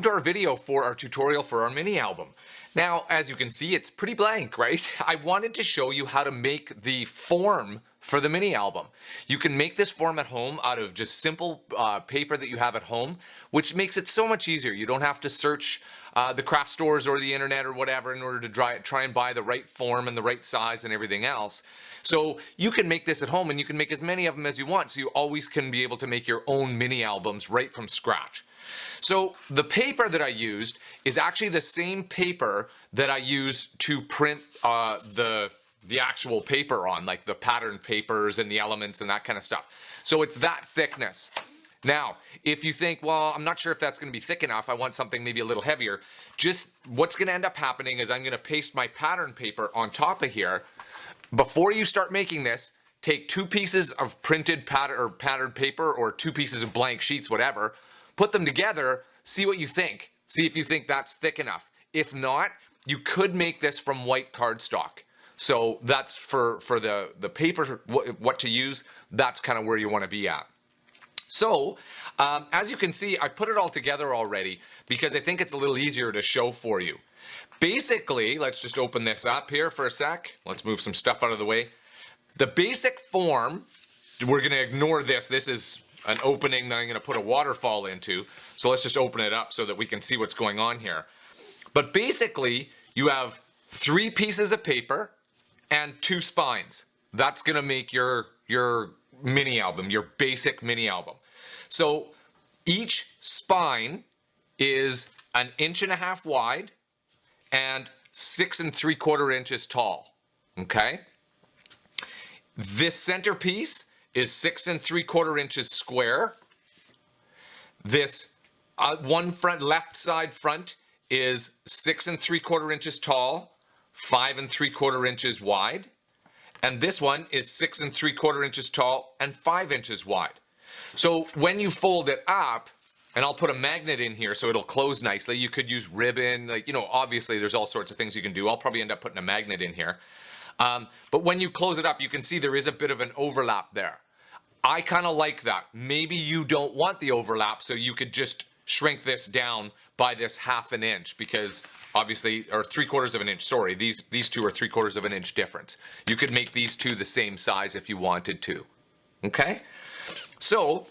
welcome to our video for our tutorial for our mini album. Now, as you can see, it's pretty blank, right? I wanted to show you how to make the form for the mini album. You can make this form at home out of just simple paper that you have at home, which makes it so much easier. You don't have to search the craft stores or the internet or whatever in order to try and buy the right form and the right size and everything else. So you can make this at home, and you can make as many of them as you want, so you always can be able to make your own mini albums right from scratch. So the paper that I used is actually the same paper that I use to print the actual paper on, like the pattern papers and the elements and that kind of stuff. So it's that thickness. Now, if you think, well, I'm not sure if that's going to be thick enough, I want something maybe a little heavier, just what's going to end up happening is I'm going to paste my pattern paper on top of here. Before you start making this, take 2 pieces of printed pattern paper or 2 pieces of blank sheets, whatever, put them together, see what you think. See if you think that's thick enough. If not, you could make this from white cardstock. So that's for the paper, what to use, that's kind of where you want to be at. So, as you can see, I put it all together already because I think it's a little easier to show for you. Basically, let's just open this up here for a sec. Let's move some stuff out of the way. The basic form, we're going to ignore this. This is an opening that I'm going to put a waterfall into. So let's just open it up so that we can see what's going on here. But basically, you have 3 pieces of paper and 2 spines. That's going to make your mini album, your basic mini album. So each spine is 1.5 inches wide and 6 3/4 inches tall. Okay? This centerpiece is 6 3/4 inches square. This left side front is 6 3/4 inches tall, 5 3/4 inches wide. And this one is 6 3/4 inches tall and 5 inches wide. So when you fold it up, and I'll put a magnet in here so it'll close nicely. You could use ribbon, obviously there's all sorts of things you can do. I'll probably end up putting a magnet in here. But when you close it up, you can see there is a bit of an overlap there. I kind of like that. Maybe you don't want the overlap, so you could just shrink this down by this 1/2 inch, because obviously, or 3/4 of an inch, sorry, these 2 are 3/4 of an inch difference. You could make these 2 the same size if you wanted to. Okay? So,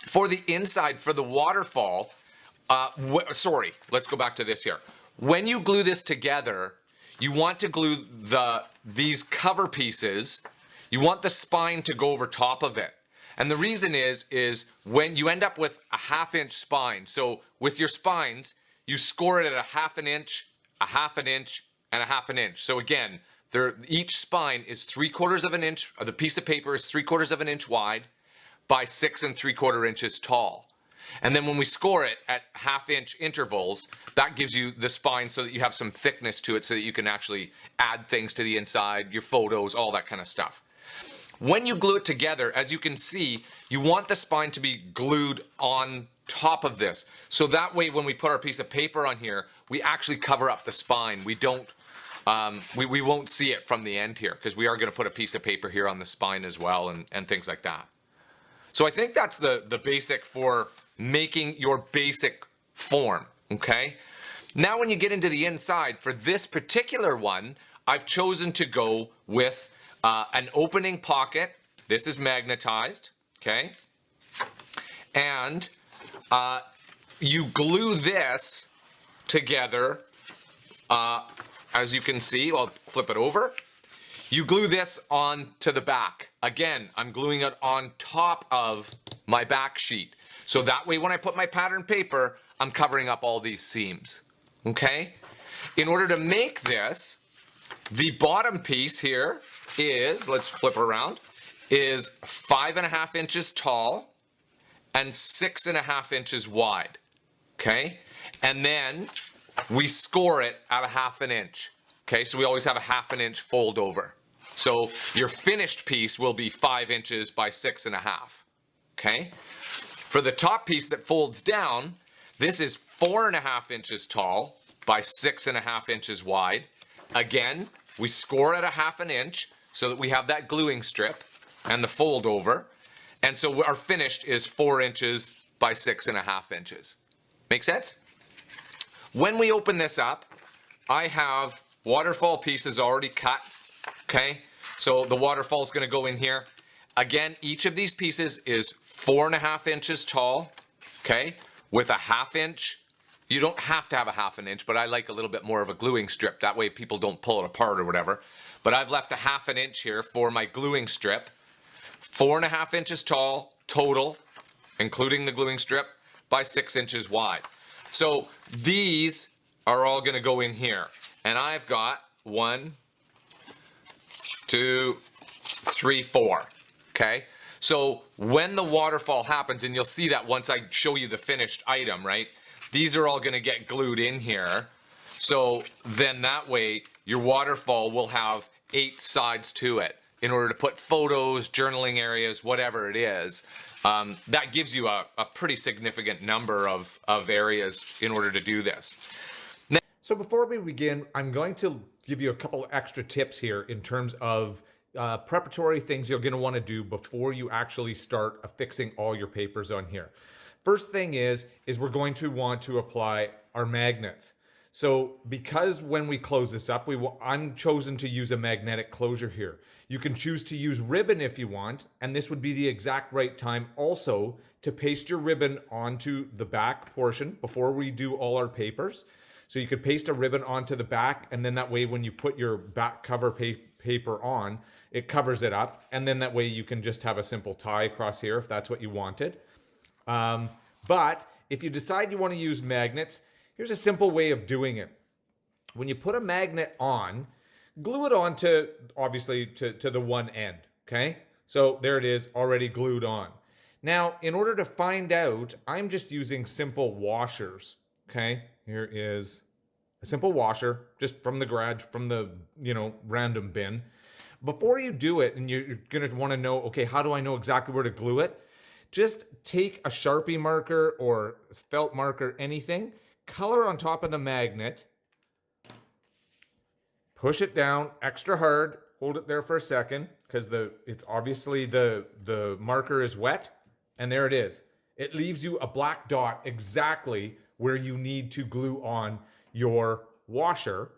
for the inside, for the waterfall, let's go back to this here. When you glue this together, you want to glue these cover pieces, you want the spine to go over top of it. And the reason is when you end up with a 1/2 inch spine, so with your spines, you score it at 1/2 inch, 1/2 inch, and 1/2 inch. So again, each spine is 3/4 of an inch, the piece of paper is 3/4 inch wide by 6 3/4 inches tall. And then when we score it at 1/2 inch intervals, that gives you the spine so that you have some thickness to it so that you can actually add things to the inside, your photos, all that kind of stuff. When you glue it together, as you can see, you want the spine to be glued on top of this. So that way, when we put our piece of paper on here, we actually cover up the spine. We don't, we won't see it from the end here, because we are going to put a piece of paper here on the spine as well, and things like that. So I think that's the basic for making your basic form, okay? Now when you get into the inside, for this particular one, I've chosen to go with an opening pocket. This is magnetized, okay? And you glue this together, as you can see. I'll flip it over. You glue this on to the back. Again, I'm gluing it on top of my back sheet. So that way when I put my pattern paper, I'm covering up all these seams, okay? In order to make this, the bottom piece here is, let's flip around, is 5.5 inches tall and 6.5 inches wide, okay? And then we score it at 1/2 inch, okay? So we always have a 1/2 inch fold over. So your finished piece will be 5 inches by 6.5, okay? For the top piece that folds down, this is 4.5 inches tall by 6.5 inches wide. Again, we score at 1/2 inch so that we have that gluing strip and the fold over. And so our finished is 4 inches by 6.5 inches. Make sense? When we open this up, I have waterfall pieces already cut, okay? So the waterfall is gonna go in here. Again, each of these pieces is 4.5 inches tall, okay? With a 1/2 inch. You don't have to have a 1/2 inch, but I like a little bit more of a gluing strip. That way people don't pull it apart or whatever. But I've left a 1/2 inch here for my gluing strip. 4.5 inches tall total, including the gluing strip, by 6 inches wide. So these are all gonna go in here. And I've got 1, 2, 3, 4, okay? So when the waterfall happens, and you'll see that once I show you the finished item, right? These are all gonna get glued in here. So then that way, your waterfall will have 8 sides to it in order to put photos, journaling areas, whatever it is. That gives you a pretty significant number of areas in order to do this. Now, so before we begin, I'm going to give you a couple extra tips here in terms of preparatory things you're going to want to do before you actually start affixing all your papers on here. First thing is we're going to want to apply our magnets. So because when we close this up, I'm chosen to use a magnetic closure here. You can choose to use ribbon if you want, and this would be the exact right time also to paste your ribbon onto the back portion before we do all our papers. So you could paste a ribbon onto the back, and then that way when you put your back cover paper on, it covers it up, and then that way you can just have a simple tie across here if that's what you wanted. But if you decide you want to use magnets, here's a simple way of doing it. When you put a magnet on, glue it on to, obviously, to the one end, okay? So there it is, already glued on. Now, in order to find out, I'm just using simple washers, okay? Here is a simple washer, just from the garage, from the, random bin. Before you do it, and you're gonna wanna know, okay, how do I know exactly where to glue it? Just take a Sharpie marker or felt marker, anything, color on top of the magnet, push it down extra hard, hold it there for a second, because it's obviously the marker is wet, and there it is. It leaves you a black dot exactly where you need to glue on your washer,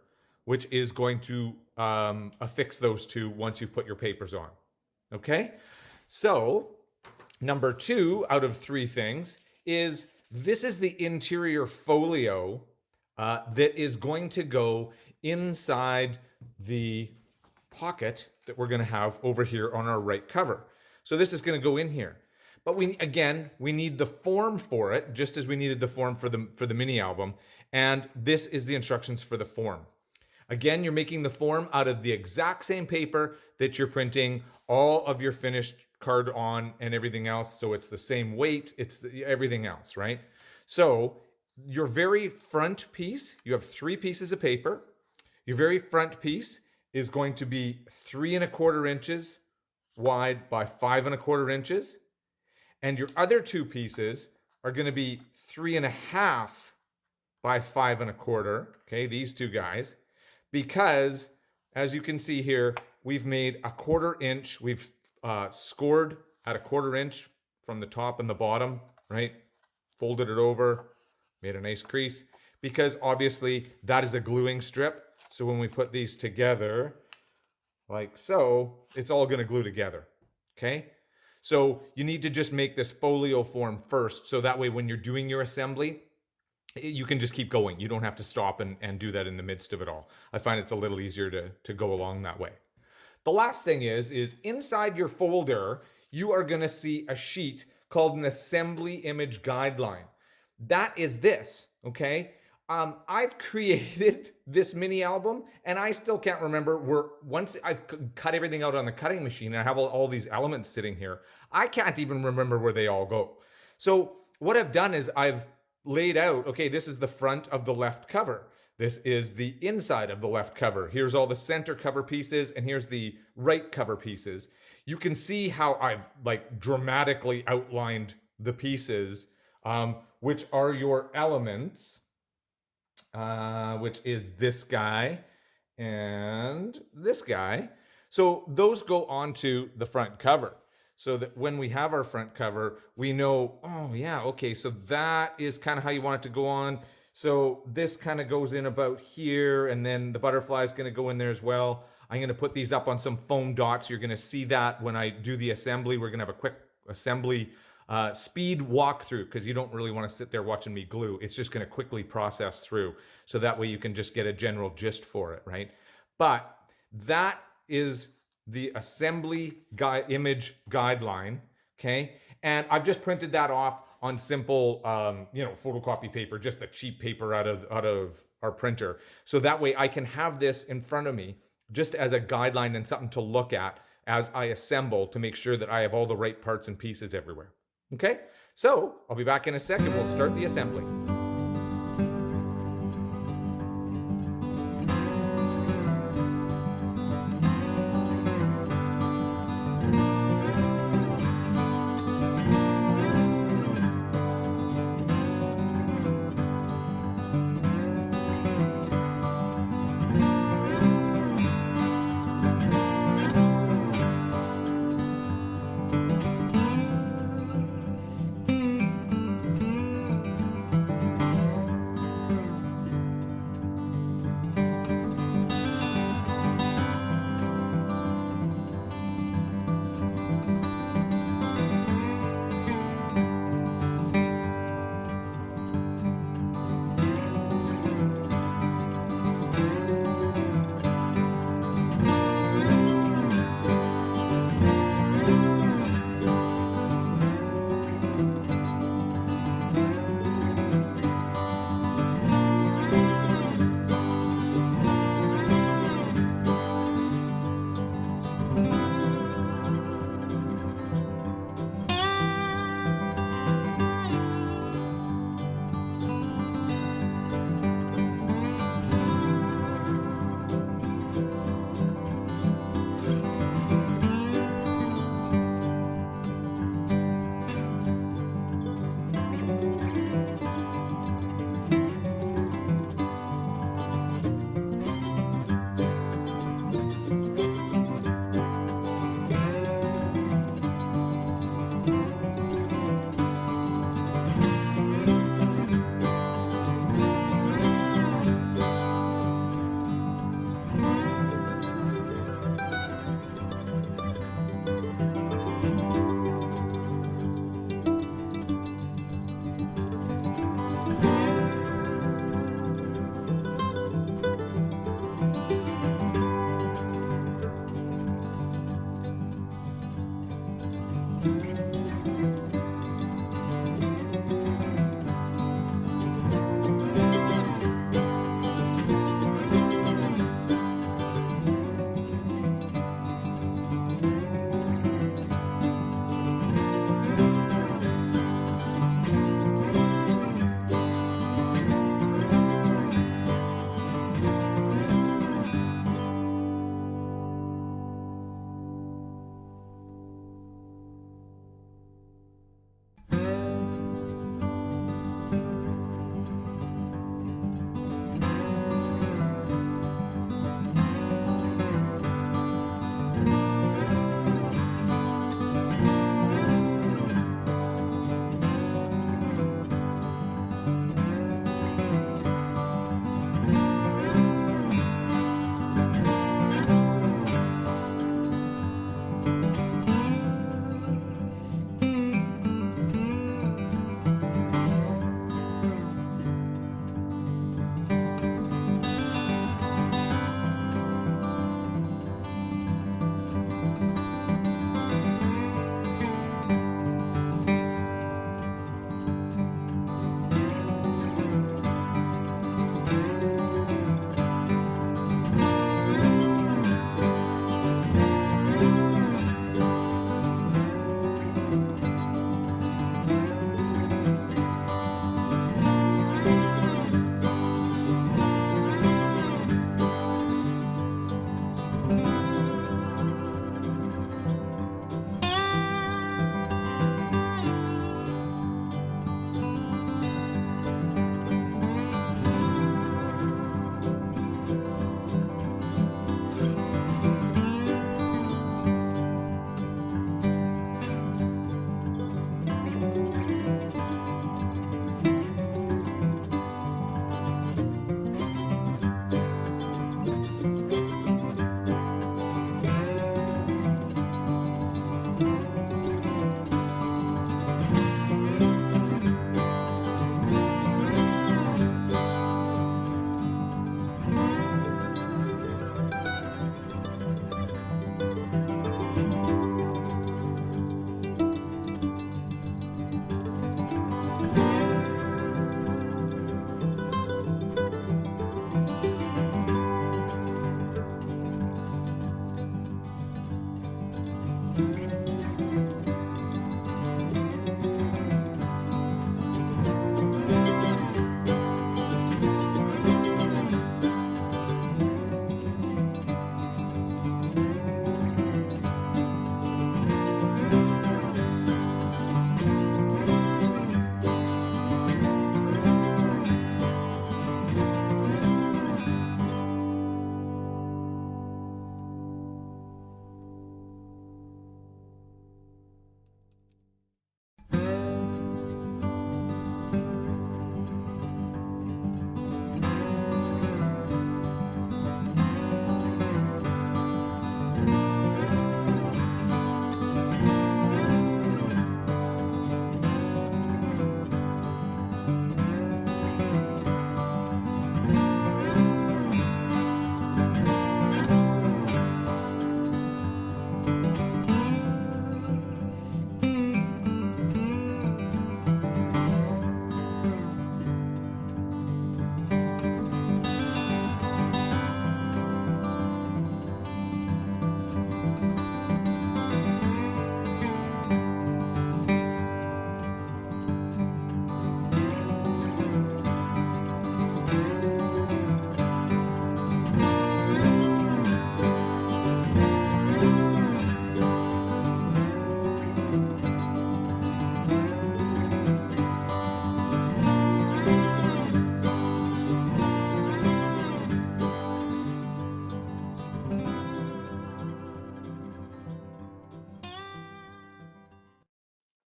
which is going to affix those two once you've put your papers on. Okay? So, number 2 out of 3 things is this is the interior folio that is going to go inside the pocket that we're going to have over here on our right cover. So this is going to go in here. But we need the form for it, just as we needed the form for the mini album. And this is the instructions for the form. Again, you're making the form out of the exact same paper that you're printing all of your finished card on and everything else. So it's the same weight, everything else, right? So your very front piece, you have 3 pieces of paper. Your very front piece is going to be 3¼ inches wide by 5¼ inches. And your other 2 pieces are going to be 3½ by 5¼ okay, these 2 guys, because as you can see here, we've made a 1/4 inch, we've scored at a 1/4 inch from the top and the bottom, right? Folded it over, made a nice crease, because obviously that is a gluing strip. So when we put these together, like so, it's all going to glue together, okay? So you need to just make this folio form first, so that way when you're doing your assembly, you can just keep going. You don't have to stop and do that in the midst of it all. I find it's a little easier to go along that way. The last thing is inside your folder, you are going to see a sheet called an assembly image guideline. That is this, okay? I've created this mini album, and I still can't remember once I've cut everything out on the cutting machine and I have all these elements sitting here, I can't even remember where they all go. So what I've done is I've laid out, okay, this is the front of the left cover. This is the inside of the left cover. Here's all the center cover pieces, and here's the right cover pieces. You can see how I've dramatically outlined the pieces, which are your elements, which is this guy and this guy. So those go onto the front cover, so that when we have our front cover, we know, oh yeah, okay, so that is kind of how you want it to go on. So this kind of goes in about here, and then the butterfly is going to go in there as well. I'm going to put these up on some foam dots. You're going to see that when I do the assembly. We're going to have a quick assembly speed walkthrough, because you don't really want to sit there watching me glue. It's just going to quickly process through. So that way you can just get a general gist for it, right? But that is the assembly image guideline, okay? And I've just printed that off on simple, photocopy paper, just the cheap paper out of our printer. So that way I can have this in front of me just as a guideline and something to look at as I assemble, to make sure that I have all the right parts and pieces everywhere. Okay, so I'll be back in a second. We'll start the assembly.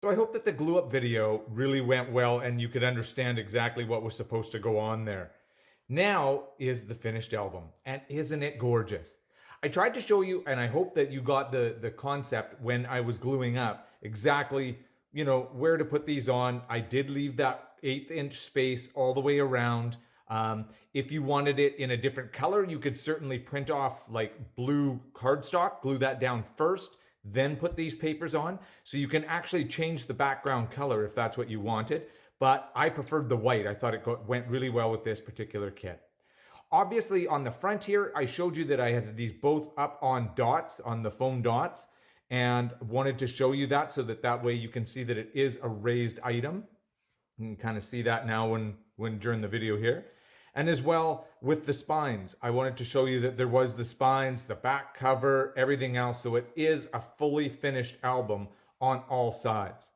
So I hope that the glue up video really went well and you could understand exactly what was supposed to go on there. Now is the finished album, and isn't it gorgeous? I tried to show you, and I hope that you got the concept when I was gluing up exactly, where to put these on. I did leave that 1/8 inch space all the way around. If you wanted it in a different color, you could certainly print off like blue cardstock, glue that down first, then put these papers on. So you can actually change the background color if that's what you wanted. But I preferred the white. I thought it went really well with this particular kit. Obviously on the front here, I showed you that I had these both up on dots, on the foam dots, and wanted to show you that so that way you can see that it is a raised item. You can kind of see that now when during the video here. And as well with the spines, I wanted to show you that there was the spines, the back cover, everything else. So it is a fully finished album on all sides.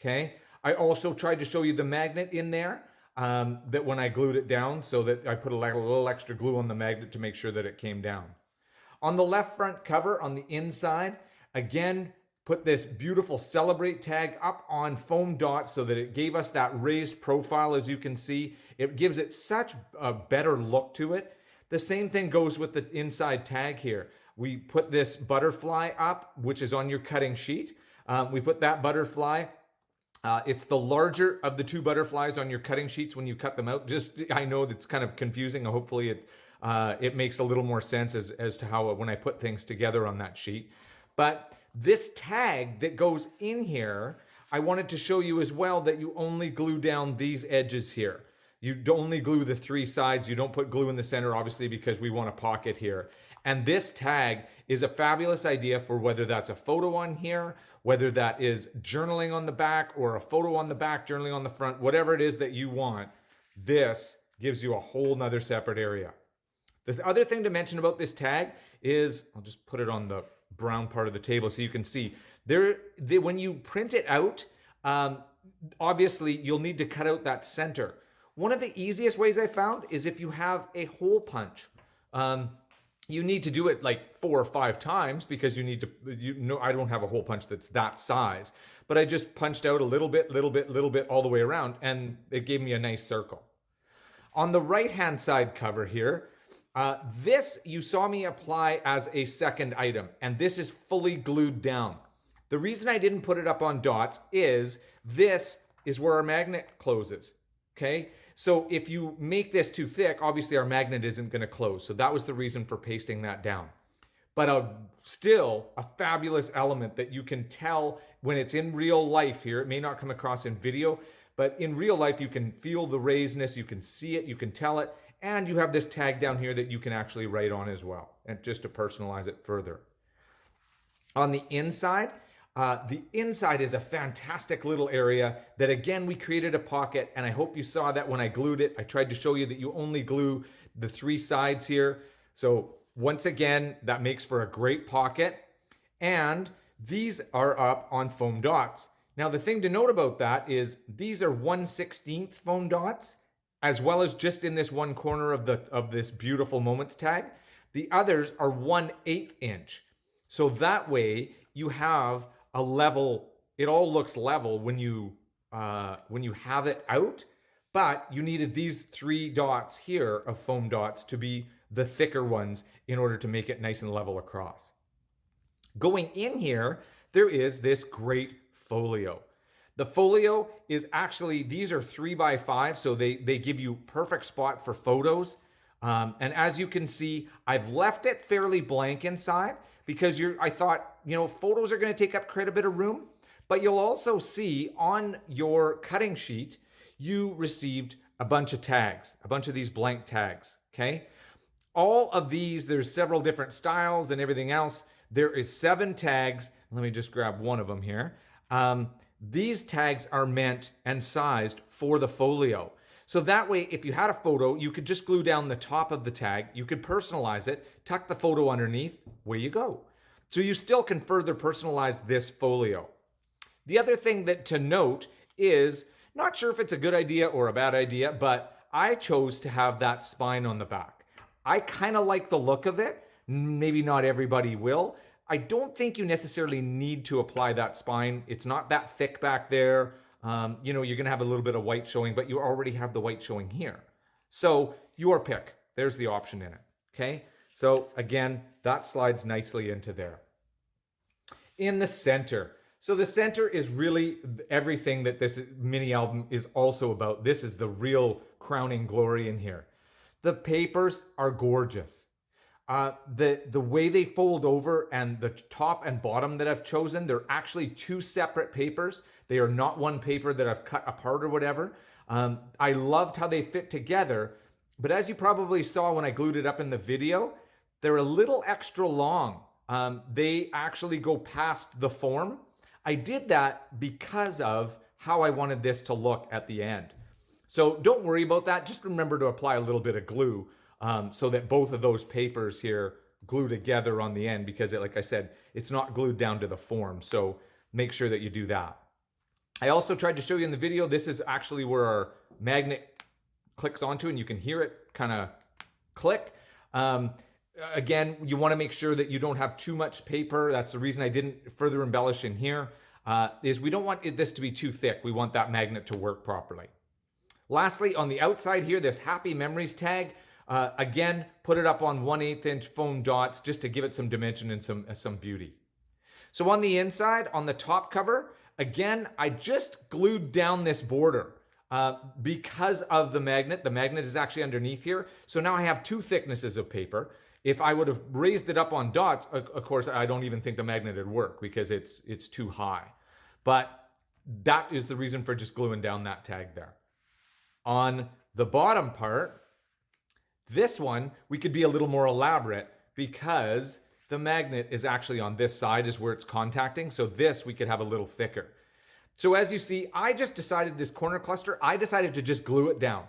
Okay. I also tried to show you the magnet in there that when I glued it down, so that I put a little extra glue on the magnet to make sure that it came down. On the left front cover, on the inside, again, put this beautiful Celebrate tag up on foam dots so that it gave us that raised profile. As you can see, it gives it such a better look to it. The same thing goes with the inside tag here. We put this butterfly up, which is on your cutting sheet. We put that butterfly. It's the larger of the two butterflies on your cutting sheets when you cut them out. I know that's kind of confusing. Hopefully it makes a little more sense as to how when I put things together on that sheet. But this tag that goes in here, I wanted to show you as well that you only glue down these edges here. You only glue the 3 sides. You don't put glue in the center, obviously, because we want a pocket here. And this tag is a fabulous idea for whether that's a photo on here, whether that is journaling on the back or a photo on the back, journaling on the front, whatever it is that you want. This gives you a whole nother separate area. The other thing to mention about this tag is, I'll just put it on the brown part of the table so you can see when you print it out, obviously you'll need to cut out that center. One of the easiest ways I found is if you have a hole punch. You need to do it like 4 or 5 times because you need to, I don't have a hole punch that's that size, but I just punched out a little bit all the way around, and it gave me a nice circle. On the right-hand side cover here, this you saw me apply as a second item, and this is fully glued down. The reason I didn't put it up on dots is this is where our magnet closes, okay? So if you make this too thick, obviously our magnet isn't going to close. So that was the reason for pasting that down. But still a fabulous element that you can tell when it's in real life here. It may not come across in video, but in real life you can feel the raisedness, you can see it, you can tell it, and you have this tag down here that you can actually write on as well, and just to personalize it further. On the inside is a fantastic little area that, again, we created a pocket, and I hope you saw that when I glued it. I tried to show you that you only glue the 3 sides here. So once again, that makes for a great pocket, and these are up on foam dots. Now, the thing to note about that is these are 1/16 foam dots, as well as just in this one corner of this beautiful moments tag. The others are 1/8 inch. So that way you have a level, it all looks level when you have it out, but you needed these 3 dots here of foam dots to be the thicker ones in order to make it nice and level across. Going in here, there is this great folio. The folio is actually, these are 3x5, so they give you perfect spot for photos. And as you can see, I've left it fairly blank inside because I thought, photos are going to take up quite a bit of room. But you'll also see on your cutting sheet, you received a bunch of tags, a bunch of these blank tags, okay? All of these, there's several different styles and everything else. There is 7 tags. Let me just grab one of them here. These tags are meant and sized for the folio. So that way, if you had a photo, you could just glue down the top of the tag. You could personalize it, tuck the photo underneath, where you go. So you still can further personalize this folio. The other thing that to note is, not sure if it's a good idea or a bad idea, but I chose to have that spine on the back. I kind of like the look of it. Maybe not everybody will. I don't think you necessarily need to apply that spine. It's not that thick back there. You know, you're going to have a little bit of white showing, but you already have the white showing here. So your pick. There's the option in it. Okay. So again, that slides nicely into there. In the center. So the center is really everything that this mini album is also about. This is the real crowning glory in here. The papers are gorgeous. The way they fold over and the top and bottom that I've chosen, they're actually two separate papers. They are not one paper that I've cut apart or whatever. I loved how they fit together, but as you probably saw when I glued it up in the video, they're a little extra long. They actually go past the form. I did that because of how I wanted this to look at the end. So don't worry about that. Just remember to apply a little bit of glue so that both of those papers here glue together on the end because, like I said, it's not glued down to the form. So make sure that you do that. I also tried to show you in the video, this is actually where our magnet clicks onto and you can hear it kind of click. Again, you want to make sure that you don't have too much paper. That's the reason I didn't further embellish in here, is we don't want this to be too thick. We want that magnet to work properly. Lastly, on the outside here, this Happy Memories tag, again, put it up on 1/8 inch foam dots just to give it some dimension and some beauty. So on the inside, on the top cover, again, I just glued down this border. Because of the magnet is actually underneath here. So now I have two thicknesses of paper. If I would have raised it up on dots, of course, I don't even think the magnet would work because it's too high. But that is the reason for just gluing down that tag there. On the bottom part, this one, we could be a little more elaborate because the magnet is actually on this side is where it's contacting. So this we could have a little thicker. So as you see, I just decided this corner cluster, I decided to just glue it down.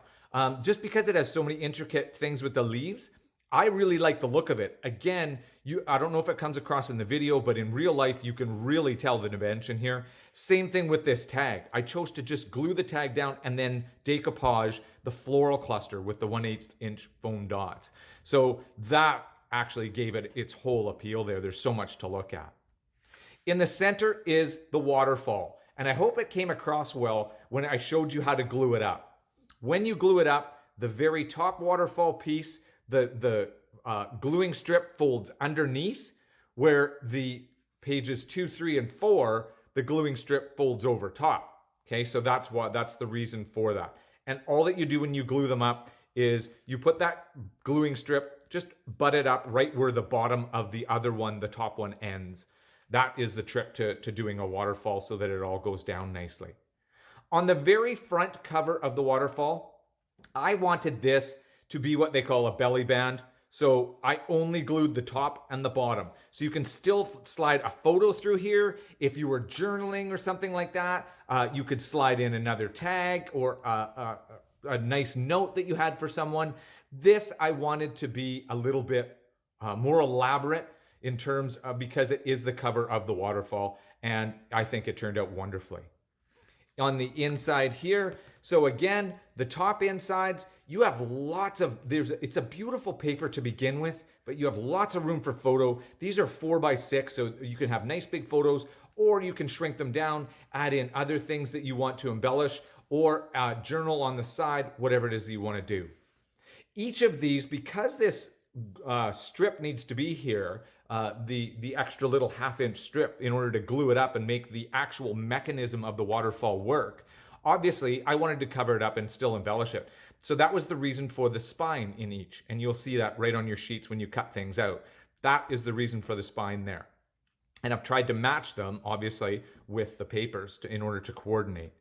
Just because it has so many intricate things with the leaves, I really like the look of it. Again, I don't know if it comes across in the video, but in real life, you can really tell the dimension here. Same thing with this tag. I chose to just glue the tag down and then decoupage the floral cluster with the 1/8 inch foam dots. So that actually gave it its whole appeal there. There's so much to look at. In the center is the waterfall. And I hope it came across well when I showed you how to glue it up. When you glue it up, the very top waterfall piece, the gluing strip folds underneath, where the pages 2, 3, and 4, the gluing strip folds over top. Okay, so that's the reason for that. And all that you do when you glue them up is you put that gluing strip, just butt it up right where the bottom of the other one, the top one, ends. That is the trick to doing a waterfall so that it all goes down nicely. On the very front cover of the waterfall, I wanted this to be what they call a belly band. So I only glued the top and the bottom. So you can still slide a photo through here. If you were journaling or something like that, you could slide in another tag or a nice note that you had for someone. This I wanted to be a little bit more elaborate in terms of, because it is the cover of the waterfall, and I think it turned out wonderfully. On the inside here, so again, the top insides, you have lots of, it's a beautiful paper to begin with, but you have lots of room for photo. These are 4x6, so you can have nice big photos, or you can shrink them down, add in other things that you want to embellish, or journal on the side, whatever it is that you want to do. Each of these, because this strip needs to be here, the extra little 1/2 inch strip, in order to glue it up and make the actual mechanism of the waterfall work. Obviously, I wanted to cover it up and still embellish it. So that was the reason for the spine in each. And you'll see that right on your sheets when you cut things out. That is the reason for the spine there. And I've tried to match them, obviously, with the papers in order to coordinate.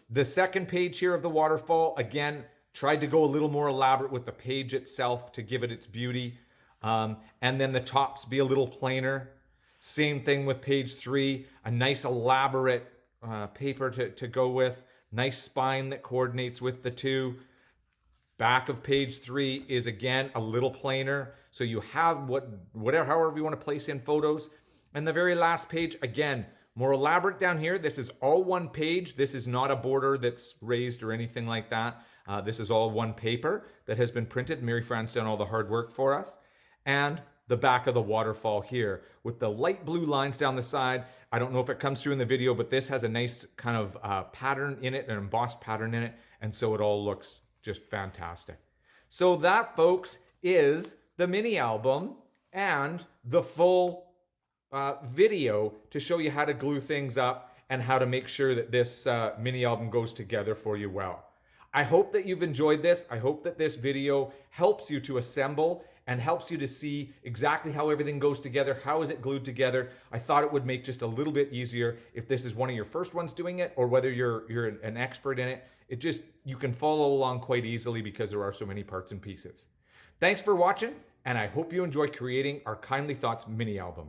The second page here of the waterfall, again, tried to go a little more elaborate with the page itself to give it its beauty. And then the tops be a little plainer. Same thing with page 3, a nice elaborate paper to go with. Nice spine that coordinates with the two. Back of page 3 is again a little plainer. So you have however you want to place in photos. And the very last page, again, more elaborate down here. This is all one page. This is not a border that's raised or anything like that. This is all one paper that has been printed. Mary Fran's done all the hard work for us. And the back of the waterfall here with the light blue lines down the side. I don't know if it comes through in the video, but this has a nice kind of pattern in it, an embossed pattern in it. And so it all looks just fantastic. So that, folks, is the mini album and the full video to show you how to glue things up and how to make sure that this mini album goes together for you well. I hope that you've enjoyed this. I hope that this video helps you to assemble and helps you to see exactly how everything goes together. How is it glued together? I thought it would make just a little bit easier if this is one of your first ones doing it, or whether you're an expert in it. It just, you can follow along quite easily because there are so many parts and pieces. Thanks for watching, and I hope you enjoy creating our Kindly Thoughts mini album.